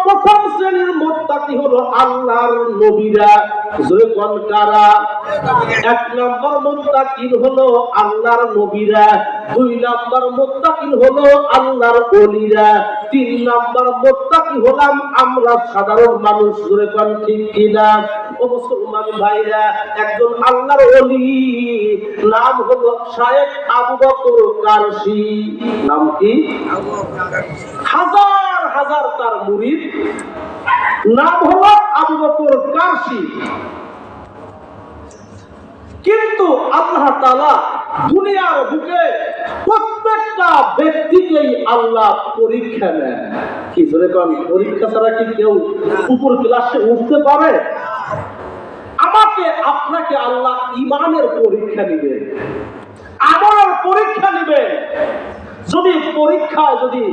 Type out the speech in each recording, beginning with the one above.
প্রথম শ্রেণীর মুত্তাকি হলো আল্লাহর নবীরা। জোরে কোন কারা? 1 নম্বর মুত্তাকি হলো আল্লাহর নবীরা, 2 নম্বর মুত্তাকি হলো আল্লাহর ওলিরা, 3 নম্বর মুত্তাকি হলাম আমরা সাধারণ মানুষ। জোরে কোন ঠিক কিনা? ও মুসলমান ভাইরা, একজন আল্লাহর ওলি নাম হলো শায়েখ আবু বকর কারশি। নাম কি? হাজার হাজার তার মুরিদ, নাম হলো আবু বকর কারশি। কিন্তু আল্লাহ তাআলা দুনিয়ার বুকে প্রত্যেকটা ব্যক্তিকেই আল্লাহ পরীক্ষা নেন। কি জোরে কোন? পরীক্ষা ছাড়া কি কেউ উপর ক্লাসে উঠতে পারে? আমাকে আপনাকে আল্লাহ ঈমানের পরীক্ষা নেবেন, আমলের পরীক্ষা নেবেন। যদি পরীক্ষায় যদি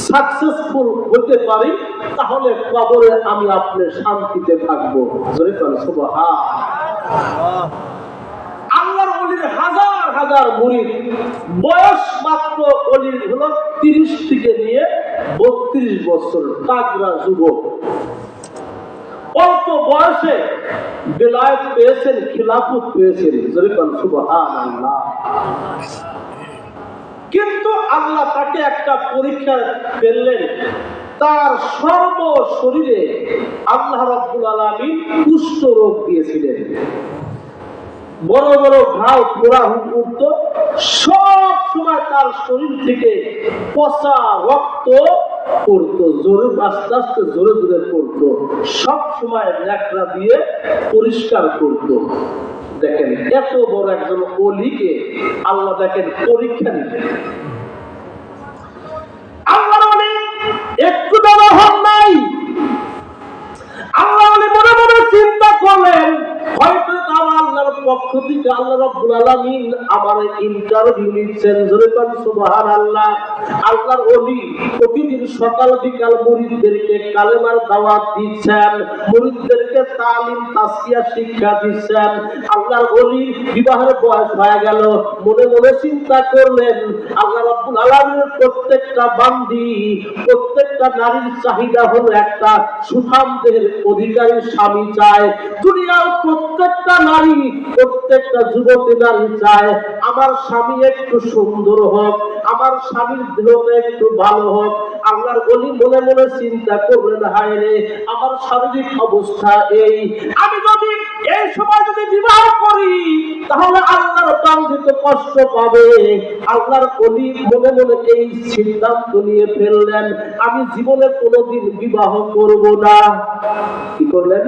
সাকসেসফুল হতে পারি তাহলে কবরে আমি আপনি শান্তিতে থাকবো। জোরে কোন সুবহানাল্লাহ। আল্লাহর ওলির হাজার হাজার মুরিদ, বয়স মাত্র ওলির হলো 30 থেকে নিয়ে 32 বছর, তাগড়া যুবক। অল্প বয়সে বেলায়েত পেয়েছেন, খিলাফত পেয়েছেন। জোরে কোন সুবহানাল্লাহ। কিন্তু আল্লাহ তাকে একটা পরীক্ষা ফেললেন। তার সর্ব শরীরে আল্লাহ রাব্বুল আলামিন কুষ্ঠ রোগ দিয়েছিলেন। বড় বড় ঘাও পোড়া উঠত, সব সময় তার শরীর থেকে পচা রক্ত পড়তো, জোরে আস্তে আস্তে জোরে জোরে পড়তো, সব সময় ন্যাকড়া দিয়ে পরিষ্কার করতো। দেখেন এত বড় একজন ওলিকে আল্লাহ দেখেন পরীক্ষা নিতেন। আল্লাহর ওলি একটু বড় হন নাই। আল্লাহ ওলি মনে মনে চিন্তা করলেন, হয়তো তারা আল্লাহর পক্ষ থেকে আল্লাহ রাব্বুল আলামিন আমার ইন্টারভিউ নিচ্ছেন। জোরে কোন সুবহানাল্লাহ। আল্লাহর ওলি প্রতিদিন সকাল বিকাল মুরিদদেরকে কালেমার দাওয়াত দিচ্ছেন, মুরিদদেরকে তালিম তাসকিয়া শিক্ষা দিচ্ছেন। আল্লাহর ওলি বিবাহের বয়স হয়ে গেল। মনে মনে চিন্তা করলেন, আল্লাহ রাব্বুল আলামিনের প্রত্যেকটা বান্দি, প্রত্যেকটা নারীর চাহিদা হলো একটা সুঠাম দেহের অধিকারী স্বামী চায়। দুনিয়ার প্রত্যেকটা নারী, প্রত্যেকটা যুবতী নারী চায় আমার স্বামী একটু সুন্দর হোক, আমার স্বামীর দেহটা একটু ভালো হোক। আল্লাহর ওলি মনে মনে চিন্তা করলেন, হায় রে আমার শারীরিক অবস্থা এই, আমি যদি এই সময় যদি বিবাহ করি তাহলে আল্লাহর বান্দী তো কষ্ট পাবে। আল্লাহর ওলি মনে মনে এই সিদ্ধান্ত নিয়ে ফেললেন, আমি জীবনে কোনোদিন বিবাহ করব না। কি করলেন?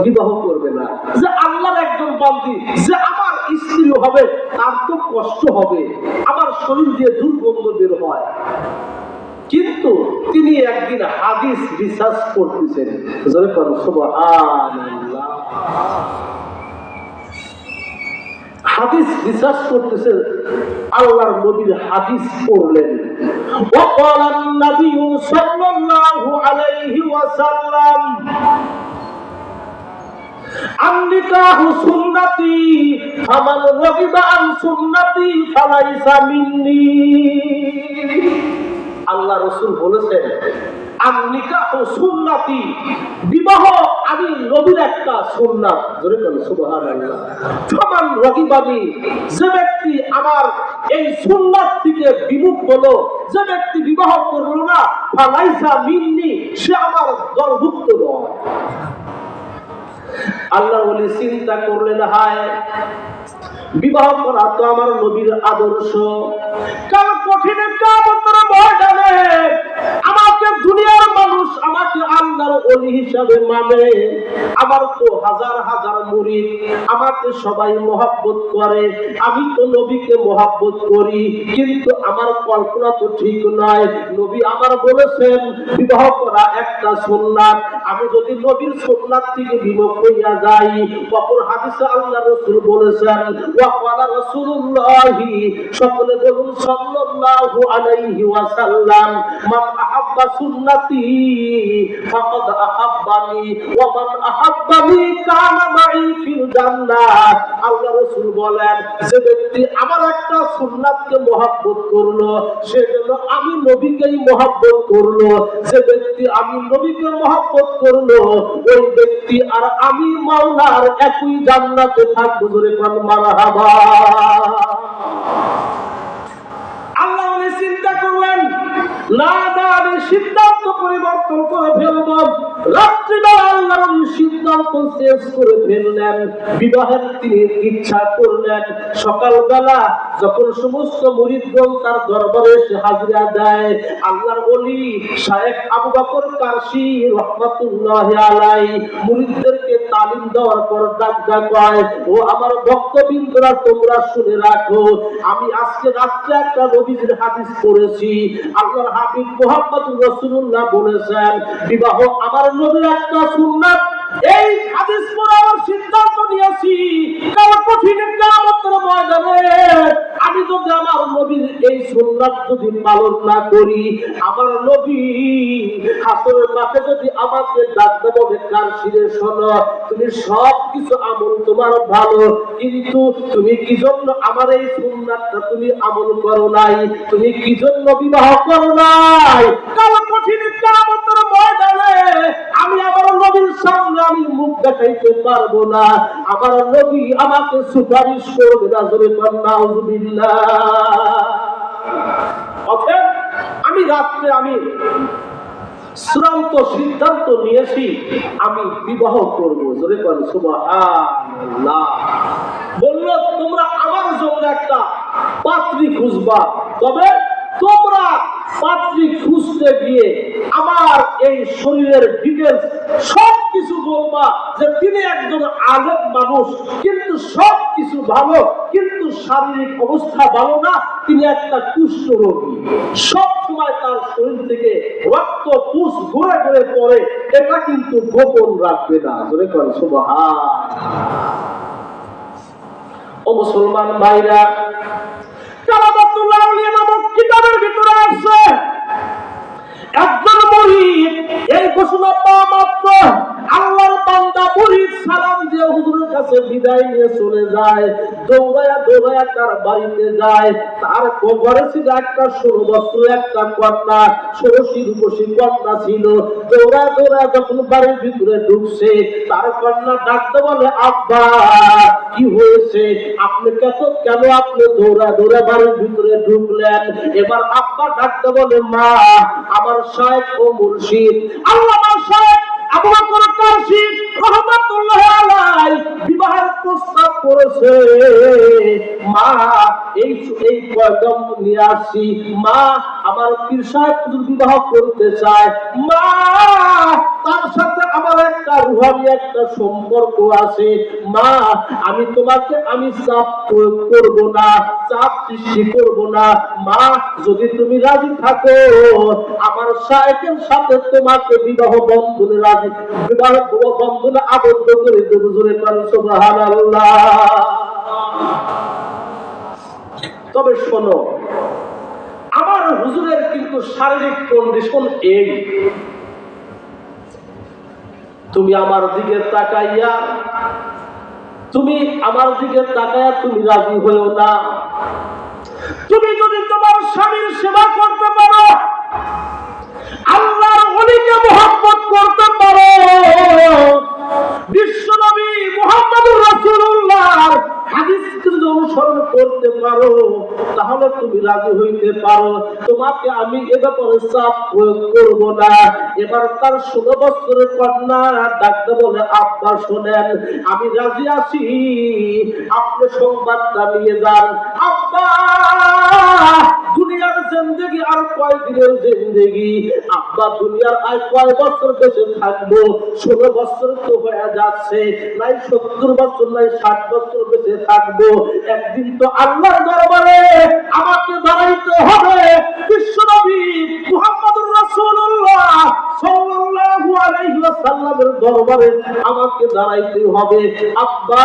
বিবাহ করবে না। যে আল্লাহর একজন বান্দী, যে আমার স্ত্রী হবে তার তো কষ্ট হবে, আমার শরীর দিয়ে দুর্গন্ধ বের হয়। কিন্তু তিনি একদিন হাদিস রিসার্চ করতেছেন। জোরে বলুন সুবহানাল্লাহ। হাদিস রিসার্চ করতেছেন, আল্লাহর নবীর হাদিস পড়লেন। ওয়াকালা নবী সাল্লাল্লাহু আলাইহি ওয়াসাল্লাম আন-নিকাহু সুন্নতি ফামান রাগিবা আন সুন্নতি ফালাইসা মিন্নি। আল্লাহ রাসূল বলেছেন, আন-নিকাহু সুন্নতি, বিবাহ আমি নবীর একটা সুন্নাত। জোরে বলুন সুবহানাল্লাহ। ফামান রাগিবা, যে ব্যক্তি আমার এই সুন্নাত থেকে বিমুখ হলো, যে ব্যক্তি বিবাহ করলো না, ফালাইসা মিন্নি, সে আমার দলভুক্ত নয়। আল্লাহ ওলি চিন্তা করলেন, হায় বিবাহ করা তো আমার নবীর আদর্শ। কাল কঠিন কিয়ামতের ময়দানে আমাকে দুনিয়ার মানুষ আমাকে আল্লাহর ওলি হিসাবে মানে। আমার তো হাজার হাজার মুরিদ, আমাকে সবাই মহব্বত করে, আমি তো নবীকে মহব্বত করি, কিন্তু আমার কল্পনা তো ঠিক নয়। নবী আমার বলেছেন বিবাহ করা একটা সুন্নাত, আমি যদি নবীর সুন্নাত থেকে বিমুখ হইয়া যাই, অপর হাদিসে আল্লাহ রাসূল বলেছেন, ওয়াকালা রাসূলুল্লাহি, সকলে বলুন সাল্লাল্লাহু আলাইহি ওয়াসাল্লাম, মান আহাব্বা আহাব্বা সুন্নতি ফাকাদ আহাব্বানি ওয়া মান আহাব্বানি কানা মাই ফিল জান্নাহ। আল্লাহ রাসূল বলেন, যে ব্যক্তি আমার একটা সুন্নাতকে মহব্বত করলো, সে যেন আমি নবীকেই মহব্বত করলো। যে ব্যক্তি আমি নবীকে মহব্বত করলো, ওই ব্যক্তি আর আমি মাওলার একই জান্নাতে থাকবো। জোরে কোন মারহাবা। আল্লাহ চিন্তা করলেন, না না আমি সিদ্ধান্ত পরিবর্তন করে ফেলবো। রাত্রিবেলা আল্লাহর সিদ্ধান্ত শেষ করে ফেললেন, বিবাহের তিনি ইচ্ছা করলেন। সকালবেলা যখন সমস্ত মুরিদগণ তার দরবারে এসে হাজিরা দেয়, আল্লাহর ওলি শায়েখ আবু বকর কারশি রাহমাতুল্লাহি আলাইহি মুরিদদেরকে তালিম দেওয়ার পর ডাক কয়, ও আমার ভক্তবৃন্দরা তোমরা শুনে রাখো, আমি আজকে রাত্রে একটা নবীর হাদিস পড়েছি। আল্লাহর হাবিব মুহাম্মদুর রাসূলুল্লাহ বলেছেন, বিবাহ আমার নবীর একটা সুন্নাত। এই হাদিস পড়ে আমার সিদ্ধান্ত নিয়েছি, কাল কঠিন কিয়ামতের ময়দানে আমি যদি আমার নবীর এই সুন্নাত যদি পালন না করি, আমার নবী হাসরের মাঠে যদি আমাকে ডাক দেবে, কারশিরে শোনো, তুমি সব কিছু আমল তোমার ভালো, কিন্তু তুমি কি জন্য আমার এই সুন্নাতটা তুমি আমল করো নাই? তুমি কি জন্য বিবাহ করো নাই? কাল কঠিন কিয়ামতের ময়দানে আমি আমার নবীর সামনে আমি মুখ দেখাইতে পারবো না, আমার নবী আমাকে সুপারিশ করবে না। জোরে বল নাউযুবিল্লাহ। অতএব আমি রাত্রে আমি চূড়ান্ত সিদ্ধান্ত নিয়েছি, আমি বিবাহ করবো। জোরে বল সুবহানাল্লাহ। বললো, তোমরা আমার জন্য একটা পাত্রী খুঁজবা, তবে তোমরা পাত্রী খুঁজতে গিয়ে আমার এই শরীরের ডিটেলস সবকিছু বলবা, যে তিনি একজন আলেম মানুষ, কিন্তু সবকিছু ভালো, কিন্তু শারীরিক অবস্থা ভালো না, তিনি একটা কুষ্ঠ রোগী, সব সময় তার শরীর থেকে রক্ত পুষ ঘুরে ঘুরে পড়ে, এটা কিন্তু গোপন রাখবে না। জোরে কর সুবহানাল্লাহ। ও মুসলমান ভাইরা, কারামাতুল্লাহ আউলিয়া নামক কিতাবের ভিতরে আছে, একজন মুরিদ এই ঘোষণা পাওয়া মাত্র আল্লাহর বান্দা মুরিদ সালাম দিয়ে হুজুরের কাছে বিদায় নিয়ে চলে যায়। দৌড়ায়া দৌড়ায়া তার বাড়িতে যায়। তার ঘরে ছিল একটা 16 বছর একটা কন্যা, 16 রূপসী কন্যা ছিল। দৌড়ায়া দৌড়ায়া যখন বাড়ির ভিতরে ঢুকছে, তার কন্যা ডাকতে বলে, আব্বা কি হয়েছে? আপনি কেন আপনি দৌড়া দৌড়া বাড়ির ভিতরে ঢুকলেন? এবার আব্বা ডাকতে বলে, মা আমার শায়েখ ও মুর্শিদ আল্লামা শায়েখ আবু বকর কারশি রাহমাতুল্লাহি আলাইহি বিবাহের প্রস্তাব করেছে। মা এই পয়গাম নিয়ে আসি, মা আমার পীর সাহেব হুজুর বিবাহ করতে চায়, মা তার সাথে আমার একটা রুহানি একটা সম্পর্ক আছে, মা আমি তোমাকে আমি চাপ প্রয়োগ করব না, চাপ সৃষ্টি করব না, মা যদি তুমি রাজি থাকো আমার শায়েখের সাথে তোমাকে বিবাহ বন্ধনে বিবাহ বন্ধনে আবদ্ধ করে দেব। জোরে বলেন সুবহানাল্লাহ। তবে শোনো, আমার হুজুরের কিন্তু শারীরিক কন্ডিশন এই, তুমি আমার দিকে তাকাইয়া তুমি রাজি হইও না। তুমি যদি তোমার স্বামীর সেবা করতে পারো, আল্লাহর ওলিকে মুহাব্বত করতে পারো, বিশ্বনবী মুহাম্মদুর রাসূলুল্লাহর হাদিসকে যদি অনুসরণ করতে পারো, তাহলে তুমি রাজি হইতে পারো, তোমাকে আমি এ ব্যাপারে চাপ প্রয়োগ করব না। এবার তার 16 বছরের কন্যা ডাকতে বলে, আব্বা শোনেন, আমি রাজি আছি, আপনি সংবাদটা নিয়ে যান। আব্বা দুনিয়ার জিন্দেগি আর কয় দিনের জিন্দেগি, আব্বা দুনিয়ার আর কয় বছর বেঁচে থাকবো? 16 বছর তো হয়ে যাচ্ছে, নাই 70 বছর নাই 60 বছর বেঁচে থাকবো। একদিন তো আল্লাহর দরবারে আমাকে দাঁড়াইতে হবে, বিশ্বনবী মুহাম্মদুর রাসূলুল্লাহ সাল্লাল্লাহু আলাইহি ওয়াসাল্লামের দরবারে আমাকে দাঁড়াইতে হবে। আব্বা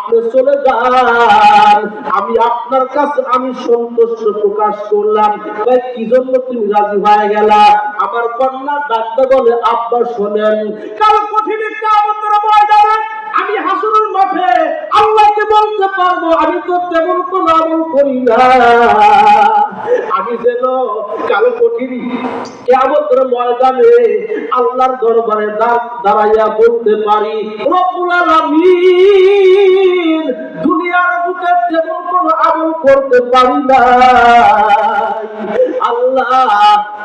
আপনি চলে যান, আমি আপনার কাছে আমি সন্তুষ্ট প্রকাশ করলাম। ভাই কি জন্য তুমি রাজি হয়ে গেলা? আমার কন্যা ডাকতে বলে, আব্বা শোনেন, কাল কঠিন কিয়ামতের ময়দানে আমি হাসরের মাঠে আল্লাহকে বলতে পারবো আমি তো তেমন কোন আমল করি না। আমি যেন কাল কঠিন কিয়ামতের ময়দানে আল্লাহর দরবারে দাঁড়াইয়া বলতে পারি, রব্বুল আলামিন দুনিয়ার বুকে তেমন কোন আমল করতে পারি না, আল্লাহ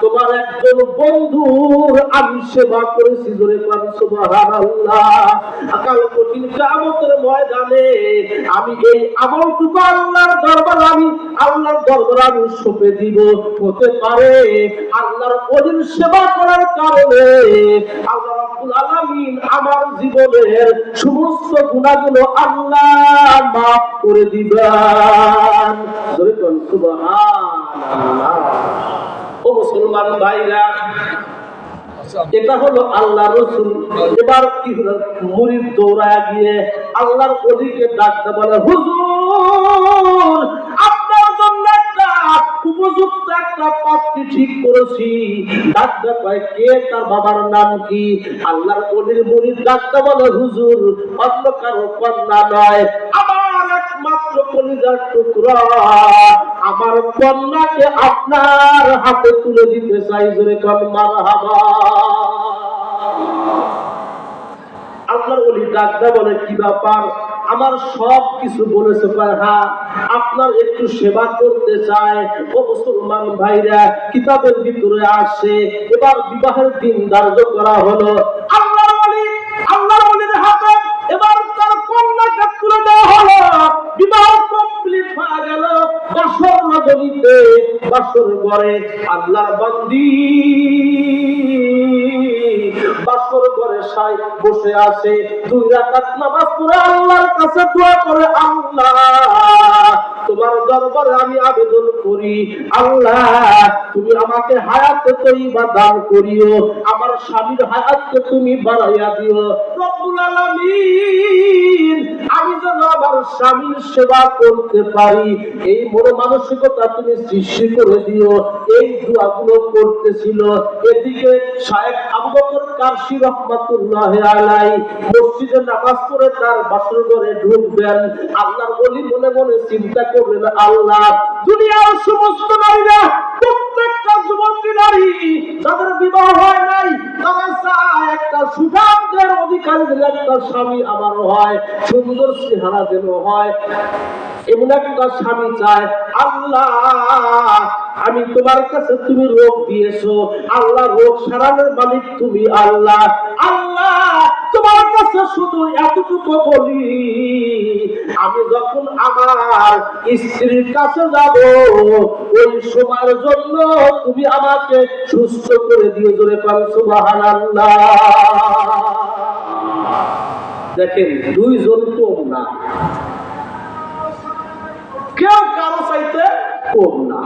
তোমার একজন বন্ধুর আমি সেবা করেছি, জোরে কোন সুবহানাল্লাহ। কাল কঠিন কিয়ামতের ময়দানে আমি এই আমলটুকু আল্লাহর দরবারে আমি সঁপে দিব। হতে পারে আল্লাহর ওলির সেবা করার কারণে আল্লাহ রাব্বুল আলামিন আমার জীবনের সমস্ত গুনাহগুলো আল্লাহ মাফ করে দিবেন, জোরে কোন সুবহানাল্লাহ। ও মুসলমান ভাইরা, এটা হলো আল্লাহ রসুল। এবার কি হলো, মুরিদ দৌড়ায় গিয়ে আল্লাহর ওলিকে ডাকতে বলে, হুজুর আপনার জন্য একটা উপযুক্ত একটা পাত্রী ঠিক করেছি। ডাকতে কয়, কে, তার বাবার নাম কি? আল্লাহর ওলির মুরিদ ডাকতে বলে, হুজুর অন্য কারো কন্যা নয়, আমার একমাত্র কলিজার টুকরা আমার কন্যাকে আপনার হাতে তুলে দিতে চাই, জোরে কোন মারহাবা। আপনার ওলি ডাকতে বলে, কি ব্যাপার? আমার সব কিছু বলেছে, হ্যাঁ আপনার একটু সেবা করতে চায়। ও মুসলমান ভাইরা, কিতাবের ভিতরে আসে এবার বিবাহের দিন ধার্য করা হলো। আল্লাহর ওলির হাতে এবার তার কন্যাকে তুলে দেওয়া হলো। বিবাহ কমপ্লিট হয়ে গেল। বাসর নগরীতে, বাসর ঘরে আল্লাহর বান্দি বাসর ঘরে সাই বসে আছে, 2 রাকাত নামাজ পড়ে আল্লাহর কাছে দোয়া করে, আল্লাহ তোমার দরবারে আমি আবেদন করি, আল্লাহ তুমি আমাকে হায়াতে তৈবা দান করিও, আমার স্বামীর হায়াতকে তুমি বাড়াইয়া দিও, রব্বুল আলামিন আমি যেন আমার স্বামীর সেবা করতে পারি এই মন মানসিকতা তুমি সৃষ্টি করে দিও। এই দোয়াগুলো করতেছিল। এদিকে শায়েখ আবু বকর কারশি রাহমাতুল্লাহ আলাইহি মসজিদে নামাজ পড়ে তার বাসর ঘরে ঢুকবেন। আল্লাহর ওলি মনে মনে চিন্তা করলেন, আল্লাহ দুনিয়ার সমস্ত নারীরা, প্রত্যেকটা যুবতী নারী যাদের বিবাহ হয় নাই, তারা চায় একটা সুঠামদের অধিকারীদের একটা স্বামী আমার হয়, সুন্দর চেহারা যেন হয়, এমন একটা স্বামী চায়। আল্লাহ আমি তোমার কাছে, তুমি রোগ দিয়েছো, আল্লাহ রোগ সারানোর মালিক তুমি, আল্লাহ তোমার কাছে শুধু এতটুকু বলি, আমি যখন আমার স্ত্রীর কাছে যাব ওই সময়ের জন্য তুমি আমাকে সুস্থ করে দিয়ে, জোরে কোন সুবহানাল্লাহ। দেখেন, 2 জন কম না, কেউ কারো চাইতে কম না।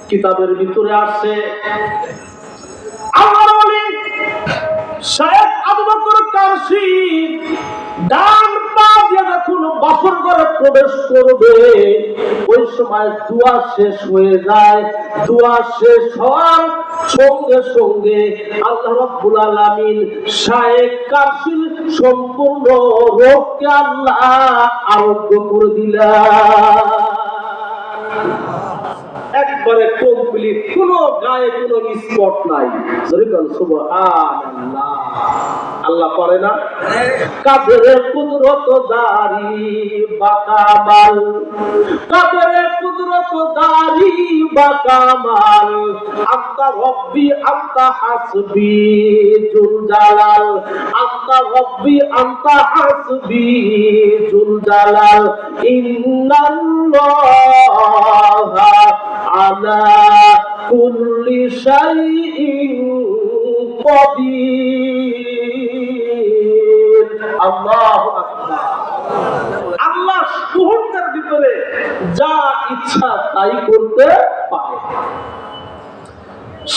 কিতাবের ভিতরে আসছে আল্লাহর ওলি শায়েখ আবু বকর কারশি ডান পা দিয়ে যখন বাসর ঘরে প্রবেশ করবে ওই সময় দোয়া শেষ হয়ে যায়। দোয়া শেষ হওয়ার সঙ্গে সঙ্গে আল্লাহ রাব্বুল আলামিন শায়েখ কারশির সম্পূর্ণ রোগকে আল্লাহ আরোগ্য করে দিলেন, একবারে কমপ্লিট, কোনো গায়ে কোনো স্পট নাই, সুবহানাল্লাহ। আল্লাহ করে না? কাদের কুদরত দারি বাকামাল, কাদের কুদরত দারি বাকামাল, আন্তা রব্বি আন্তা হাসবি জুল জালাল, আন্তা রব্বি আন্তা হাসবি জুল জালাল, ইন্নাল্লাহা আলা কুল্লি শাইইন কদির। আল্লাহু আকবার। আল্লাহ মুহূর্তের ভিতরে যা ইচ্ছা তাই করতে পারে।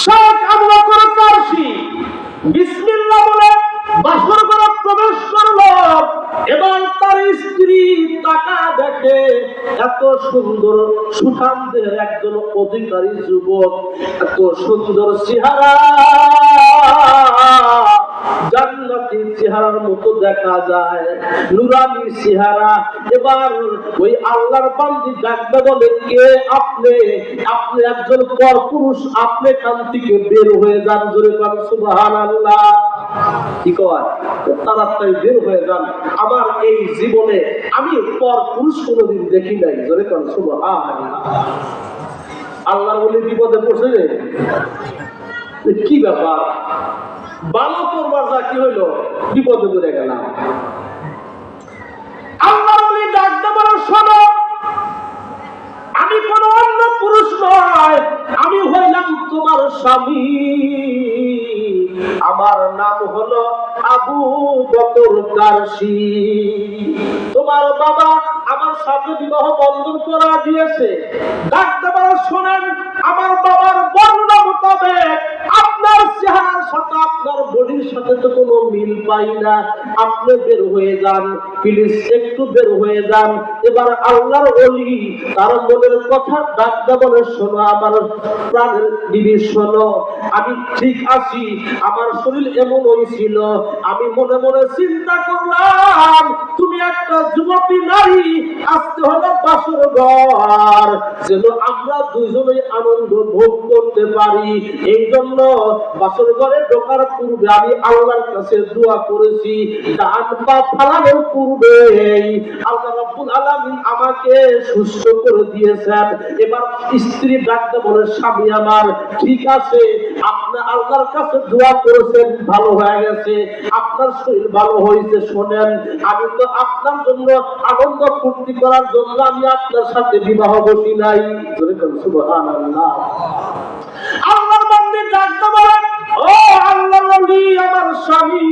শায়েখ আবু বকর কারশি বিসমিল্লাহ বলে বাসর ঘরে প্রবেশ করল এবং তার সুঠাম দেহের একজন অধিকারী যুবক, এত সুন্দর চেহারা, জান্নাতি চেহারার মতো দেখা যায়, নুরানি চেহারা। এবার ওই আল্লাহর বান্দি ডাকতে বলে, কে আপনি? আপনি একজন পরপুরুষ, আপনি এখান থেকে বের হয়ে যান। জোরে বলেন সুবহানাল্লাহ। কি কয়? তাড়াতাড়ি বের হয়ে যান, আমার এই জীবনে আমি পরপুরুষ কোনোদিন দেখি নাই। জোরে বলেন সুবহানাল্লাহ। আল্লাহর ওলি বিপদে পড়ছে রে, কি ব্যাপার? ভালো করবার যা কি হইল, বিপদে পড়ে গেলাম। আল্লাহর ওলি ডাকতে বলে, শোনো, আমি কোন অন্য পুরুষ নয়, আমি হইলাম তোমার স্বামী। আমার নাম হলো আবু বকর কারশি। তোমার বাবা আমার সাথে বিবাহ বন্ধন করা দিয়েছে। ডাকতে বলে, শোনেন, আমার বাবার বর্ণনা মোতাবেক আপনার চেহারার সাথে আপনার বডির সাথে তো কোনো মিল পাই না, আপনি বের হয়ে যান, প্লিজ একটু বের হয়ে যান। এবার আল্লাহর ওলি তার মনের কথা ডাকতে বলে, শোনো আমার প্রাণের বিবি, শোনো, আমি ঠিক আছি, আমার শরীর এমন হয়েছিল, আমি মনে মনে চিন্তা করলাম তুমি একটা যুবতী নারী, আজকে হলো বাসর ঘর, যেন আমরা দুইজনেই আনন্দ ভোগ করতে পারি। এই জন্য বাসর ঘরে ঢোকার পূর্বে আমি আল্লাহর কাছে দোয়া করেছি, ডান পা ফালানোর পূর্বে আল্লাহ রাব্বুল আলামিন আমাকে সুস্থ করে দিয়েছেন। এবার স্ত্রী ডাকতে বলে, স্বামী আমার, ঠিক আছে, আপনি আল্লাহর কাছে দোয়া করেছেন, ভালো হয়ে গেছে, আপনার শরীর ভালো হয়েছে। শোনেন, আমি তো আপনার জন্য আনন্দ ফুর্তি করার জন্য আমি আপনার সাথে বিবাহ বসি নাই। সুবহানাল্লাহ। আল্লাহর বান্দা ডাকতে বলেন, ও আল্লাহর ওলি, আমার স্বামী,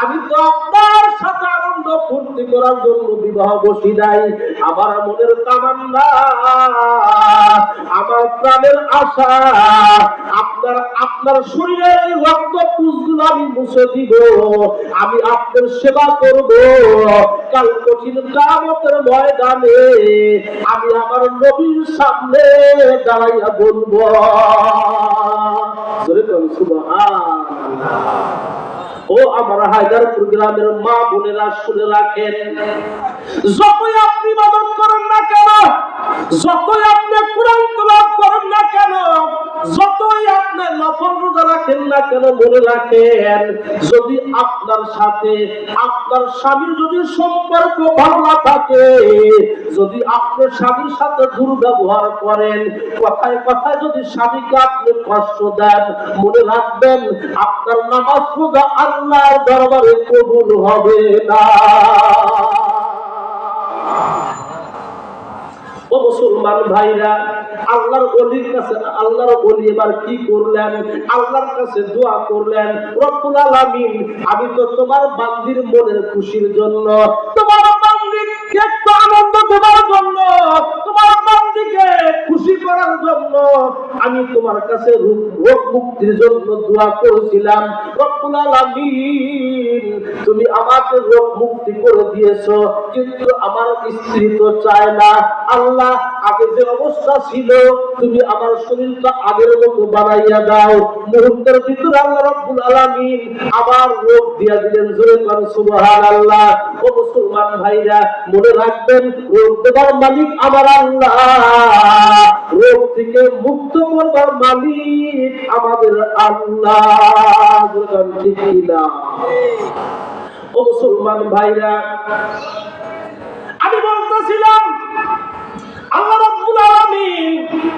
আমি তো আপনার সাথে আনন্দ ফুর্তি করার জন্য বিবাহ বসি নাই, আমার মনের তামান্না, আমার প্রাণের আশা, আপনার শরীরের রক্ত পুঁজগুলো আমি মুছে দিব, আমি আপনার সেবা করব, কাল কঠিন কিয়ামতের ময়দানে আমি আমার নবীর সামনে দাঁড়াইয়া বলবো, সুবহানাল্লাহ। ও আমার হায়দারপুর গ্রামের মা বোনেরা, শুনে রাখেন, যতই আপনি ইবাদত করেন না কেন, যতই আপনি কুরআন তেলাওয়াত করেন না কেন, যতই আপনি নফল রোজা রাখেন না কেন, মনে রাখেন, যদি আপনার সাথে আপনার স্বামীর যদি সম্পর্ক ভালো না থাকে, যদি আপনি স্বামীর সাথে দুর্ব্যবহার করেন, কথায় কথায় যদি স্বামীকে আপনি কষ্ট দেন, মনে রাখবেন আপনার নামাজ রোজা আল্লাহর দরবারে কবুল হবে না। ও মুসলমান ভাইরা, আল্লাহর ওলির কাছে আল্লাহর ওলি এবার কি করলেন? আল্লাহর কাছে দোয়া করলেন, রব্বুল আলামিন, আমি তো তোমার বান্দির মনের খুশির জন্য, তোমার বান্দিকে একটু আনন্দ দেওয়ার জন্য, তোমার বান্দিকে খুশি করার জন্য আমি তোমার কাছে রোগ মুক্তির জন্য দোয়া করেছিলাম। রব্বুল আলামিন, তুমি আমাকে রোগ মুক্তি করে দিয়েছো, কিন্তু আমার স্ত্রী তো চায় না। আল্লাহ, আগে যে অবস্থা ছিল তুমি আমার শরীরটা আগের মতো বানাইয়া দাও। মুহূর্তের ভিতরে আল্লাহ রাব্বুল আলামিন আবার রোগ দিয়া দিলেন। জোরে বলেন সুবহানাল্লাহ। ও মুসলমান ভাইরা, মনে রাখবেন, রোগ দেবার মালিক আমার আল্লাহ, রোগ থেকে মুক্ত করবার মালিক আমাদের আল্লাহ। ঠিক কিনা? ও মুসলমান ভাইরা, আমি বলতেছিলাম, আল্লাহ রাব্বুল আলামিন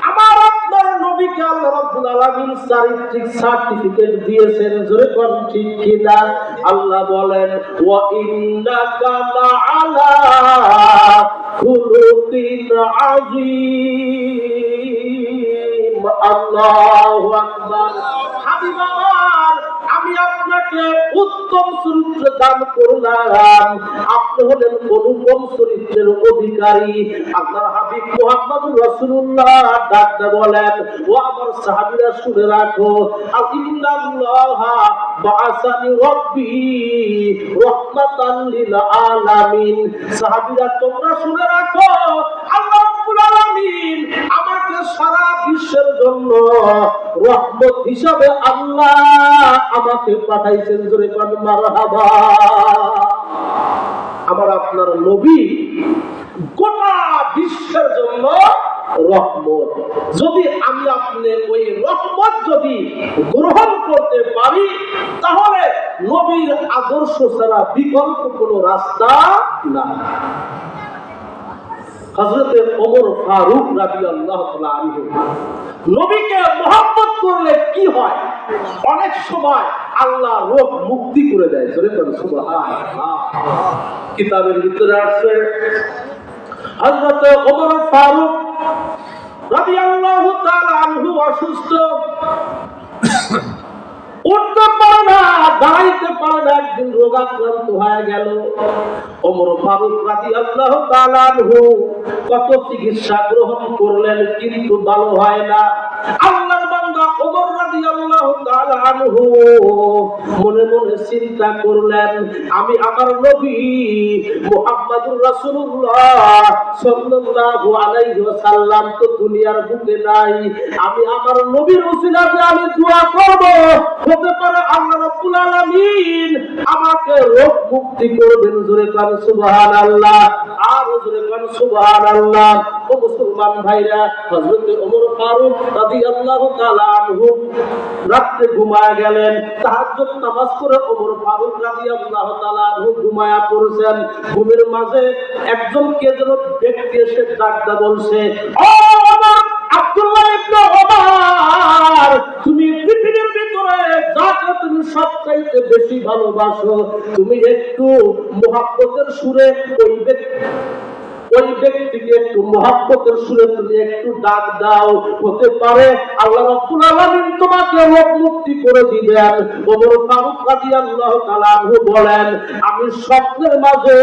আমার আপনার নবীকে আল্লাহ রাব্বুল আলামিন চারিত্রিক সার্টিফিকেট দিয়েছেন। জোরে কোন ঠিক কিনা? আল্লাহ বলেন, ওয়া ইন্নাকা লাআলা খুলুকিন আযীম। আল্লাহু আকবার। হাবিব আমার, আমি আপনাকে উত্তম চরিত্র দান করলাম, আপনি হলেন অনুপম চরিত্রের অধিকারী। আল্লাহর হাবিব মুহাম্মদুর রাসূলুল্লাহ ডাকতে বলেন, ও আমার সাহাবীরা, শুনে রাখো, ইন্নাল্লাহা বাআসানি রাব্বি রাহমাতাল লিল আলামিন। সাহাবীরা, তোমরা শুনে রাখো, আল্লাহ রাব্বুল আলামিন আলামিন আমাকে সারা বিশ্বের জন্য রহমত হিসাবে আল্লাহ আমাকে পাঠাইছেন। জোরে কোন মারহাবা। আমার আপনার নবী গোটা বিশ্বের জন্য রহমত। যদি আমি আপনি ওই রহমত যদি গ্রহণ করতে পারি, তাহলে নবীর আদর্শ ছাড়া বিকল্প কোনো রাস্তা না। হযরতে ওমর ফারুক রাদিয়াল্লাহু তাআলা আনহু, নবীকে মহব্বত করলে কি হয়? অনেক সময় আল্লাহ রোগ মুক্তি করে দেয়। সুবহানাল্লাহ। কিতাবের ভিতরে আছে হযরতে ওমর ফারুক রাদিয়াল্লাহু তাআলা আনহু অসুস্থ, উঠতে পারে না, দাঁড়াইতে পারে না, একদিন রোগাক্রান্ত হয়ে গেল। ওমর ফারুক রাদিয়াল্লাহু তাআলা আনহু কত চিকিৎসা গ্রহণ করলেন, কিন্তু ভালো হয় না। আল্লাহর বান্দা ওমর রাদিয়াল্লাহু তাআলা আনহু মনে মনে চিন্তা করলেন, আমি আমার নবী মুহাম্মদুর রাসূলুল্লাহ সাল্লাল্লাহু আলাইহি ওয়াসাল্লাম তো দুনিয়ার বুকে নাই, আমি আমার নবীর ওসিলাতে আমি দোয়া করব, হতে পারে আল্লাহ রাব্বুল আলামিন আমাকে রোগ মুক্তি করবেন। জোরে কান সুবহানাল্লাহ, আর জোরে কান সুবহানাল্লাহ। ও মুসলমান ভাইরা, হযরত ওমর ফারুক রাদিয়াল্লাহু তাআলা আনহু রাতে ঘুমায় গেলেন। তাহাজ্জুদ নামাজ পড়ে ওমর ফারুক রাদিয়াল্লাহু তাআলা আনহু ঘুমায়া পড়েছেন। ঘুমের মাঝে একজন কে যেন ব্যক্তি এসে ডাকদা বলছে, ও ওমর, আব্দুল্লাহ ইবনে ওমর, তুমি পৃথিবীর ভিতরে যাকে তুমি সবচাইতে বেশি ভালোবাসো, তুমি একটু মুহাব্বতের সুরে ওই ব্যক্তিকে একটু মুহাব্বতের সুরে তুমি একটু ডাক দাও, হতে পারে আল্লাহ রাব্বুল আলামিন তোমাকে রোগ মুক্তি করে দিবেন। ওমর ফারুক রাদিয়াল্লাহু তাআলা আনহু বলেন, আমি স্বপ্নের মাঝে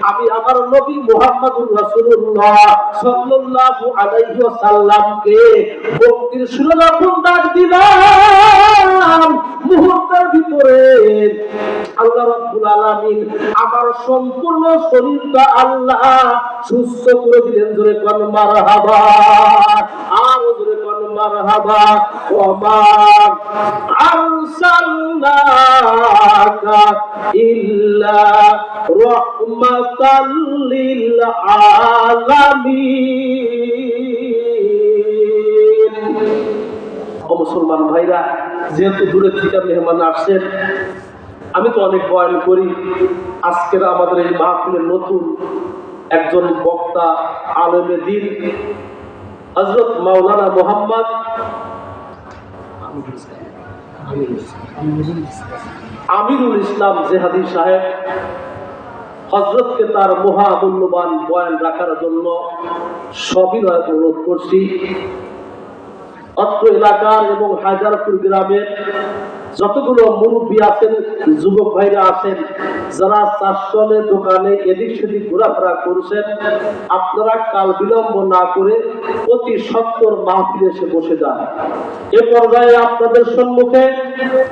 আমি আমার নবী মুহাম্মদুর রাসূলুল্লাহ সাল্লাল্লাহু আলাইহি ওয়াসাল্লামকে ভক্তির সুরে যখন ডাক দিলাম, মুহূর্তের ভিতরে আল্লাহ রাব্বুল আলামিন আমার সম্পূর্ণ শরীরটা আল্লাহ সুস্থ করে দিলেন। জোরে কোন মারহাবা, আর জোরে কোন মারহাবা। ওয়া মা আরসালনাকা ইল্লা রাহমাতাল লিল আলামিন। ও মুসলমান ভাইরা, যেহেতু দূরে থেকে মেহমান আসছেন, আমি তো অনেক বয়ান করি, আজকের আমাদের এই মাহফিলের নতুন একজন বক্তা আলেমে দ্বীন হযরত মাওলানা মুহাম্মদ আমিরুল ইসলাম জেহাদি সাহেব, হযরতকে তার মহামূল্যবান বয়ান রাখার জন্য সবিনয় অনুরোধ করছি। অত্র এলাকার এবং হায়দারপুর গ্রামের যতগুলো মুরব্বী আছেন, যুবক ভাইরা আছেন, যারা চাষলে দোকানে এদিক সেদিক ঘোরাফেরা করছেন, আপনারা কাল বিলম্ব না করে অতি সত্বর মাহফিলে এসে বসে যান। এ পর্যায়ে আপনাদের সম্মুখে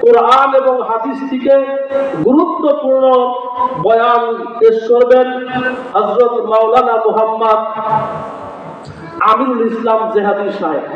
কোরআন এবং হাদিস থেকে গুরুত্বপূর্ণ বয়ান পেশ করবেন হযরত মাওলানা মুহাম্মদ আমিরুল ইসলাম জেহাদি সাহেব।